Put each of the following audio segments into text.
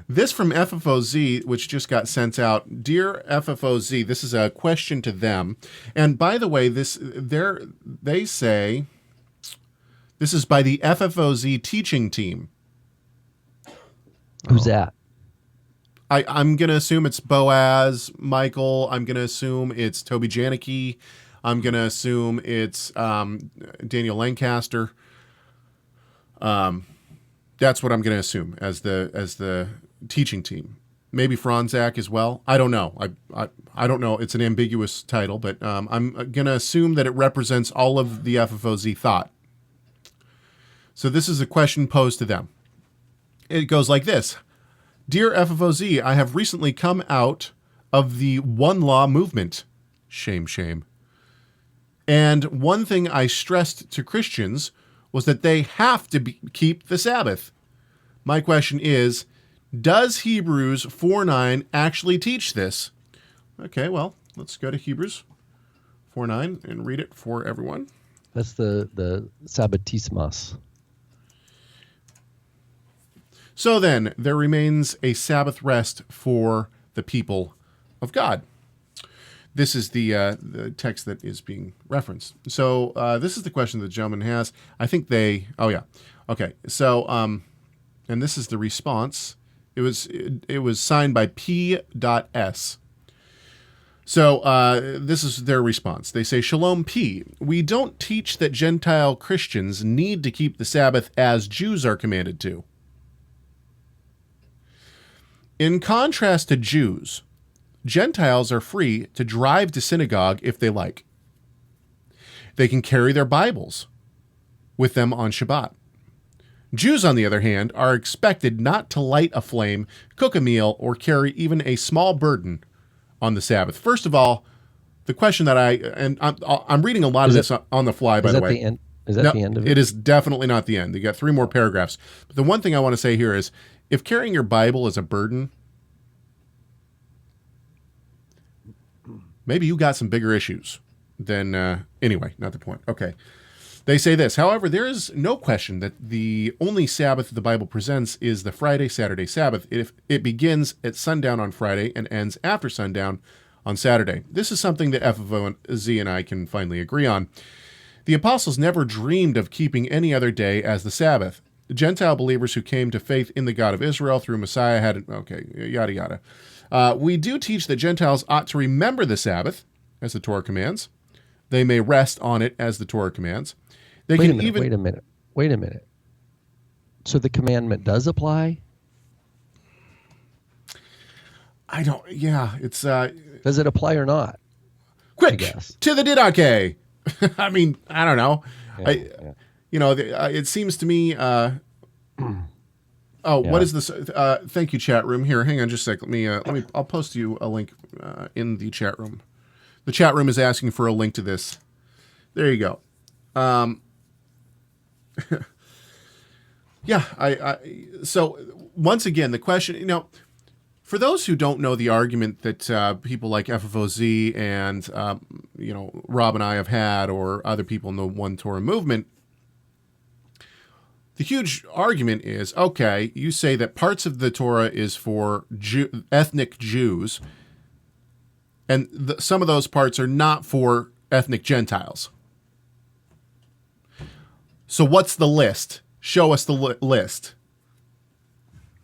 This from FFOZ, which just got sent out. Dear FFOZ, this is a question to them. And by the way, they say this is by the FFOZ teaching team. Who's that? I'm going to assume it's Boaz, Michael. I'm going to assume it's Toby Janicki. I'm going to assume it's Daniel Lancaster. That's what I'm going to assume as the teaching team. Maybe Franzak as well. I don't know. I don't know. It's an ambiguous title, but I'm going to assume that it represents all of the FFOZ thought. So this is a question posed to them. It goes like this. Dear FFOZ, I have recently come out of the One Law movement. Shame, shame. And one thing I stressed to Christians was that they have to keep the Sabbath. My question is, does Hebrews 4:9 actually teach this? Okay, well, let's go to Hebrews 4:9 and read it for everyone. That's the Sabbatismas. So then, there remains a Sabbath rest for the people of God. This is the text that is being referenced. So this is the question the gentleman has. I think oh yeah. Okay, so, and this is the response. It was signed by P.S. So this is their response. They say, Shalom P. We don't teach that Gentile Christians need to keep the Sabbath as Jews are commanded to. In contrast to Jews, Gentiles are free to drive to synagogue if they like. They can carry their Bibles with them on Shabbat. Jews, on the other hand, are expected not to light a flame, cook a meal, or carry even a small burden on the Sabbath. First of all, the question that I'm reading a lot of this on the fly, by the way. Is that the end of it? It is definitely not the end. You got 3 more paragraphs. But the one thing I want to say here is, if carrying your Bible is a burden, maybe you got some bigger issues than, anyway, not the point. Okay. They say this, however, there is no question that the only Sabbath the Bible presents is the Friday-Saturday Sabbath. If it begins at sundown on Friday and ends after sundown on Saturday. This is something that FFOZ and I can finally agree on. The apostles never dreamed of keeping any other day as the Sabbath. Gentile believers who came to faith in the God of Israel through Messiah had, yada, yada. We do teach that Gentiles ought to remember the Sabbath, as the Torah commands. They may rest on it, as the Torah commands. Wait a minute. So the commandment does apply? It's... does it apply or not? Quick, to the Didache! I mean, I don't know. It seems to me... What is this? Thank you, chat room. Here, hang on just a sec. I'll post you a link in the chat room. The chat room is asking for a link to this. There you go. So once again, the question, for those who don't know the argument that people like FFOZ and, Rob and I have had, or other people in the One Torah movement, the huge argument is, okay, you say that parts of the Torah is for ethnic Jews, and some of those parts are not for ethnic Gentiles. So what's the list? Show us the list.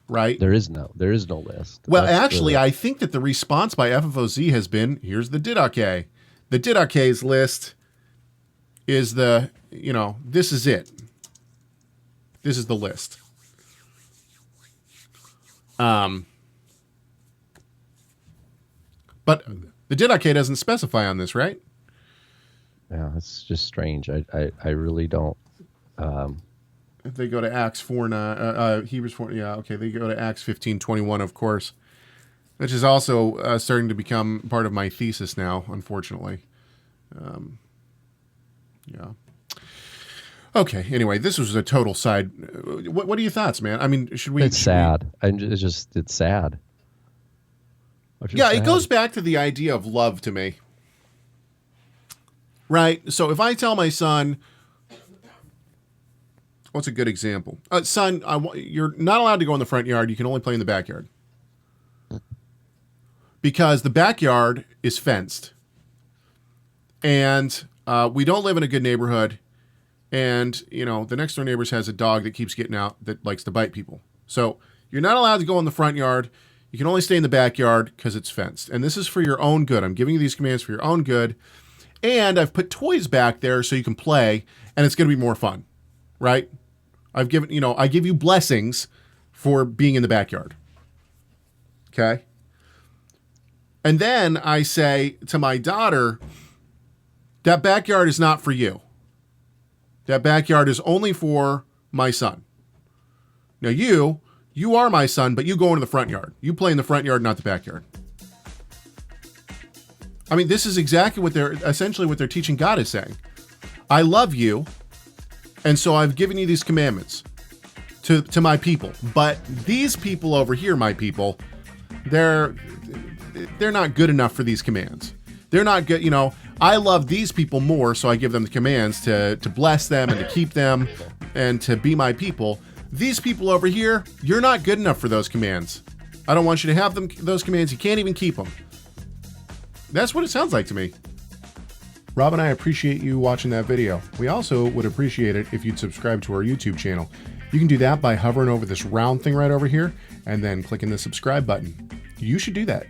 Right? There is no list. Well, I think that the response by FFOZ has been, here's the Didache. The Didache's list is this is it. This is the list. But the Didache doesn't specify on this, right? Yeah, it's just strange. I really don't. If they go to Acts 4:9, Hebrews 4, they go to Acts 15:21, of course, which is also starting to become part of my thesis now, unfortunately. Okay. Anyway, this was a total side. What are your thoughts, man? I mean, should we? It's sad. It's sad. It goes back to the idea of love to me. Right. So if I tell my son, What's a good example? Son, you're not allowed to go in the front yard. You can only play in the backyard. Because the backyard is fenced. And we don't live in a good neighborhood. And, the next door neighbors has a dog that keeps getting out that likes to bite people. So you're not allowed to go in the front yard. You can only stay in the backyard because it's fenced. And this is for your own good. I'm giving you these commands for your own good. And I've put toys back there so you can play, and it's going to be more fun, right? I give you blessings for being in the backyard. Okay? And then I say to my daughter, that backyard is not for you. That backyard is only for my son. Now you are my son, but you go into the front yard. You play in the front yard, not the backyard. I mean, this is exactly what they're teaching God is saying. I love you, and so I've given you these commandments to my people. But these people over here, my people, they're not good enough for these commands. They're not good. I love these people more, so I give them the commands to bless them and to keep them and to be my people. These people over here, you're not good enough for those commands. I don't want you to have those commands. You can't even keep them. That's what it sounds like to me. Rob and I appreciate you watching that video. We also would appreciate it if you'd subscribe to our YouTube channel. You can do that by hovering over this round thing right over here and then clicking the subscribe button. You should do that.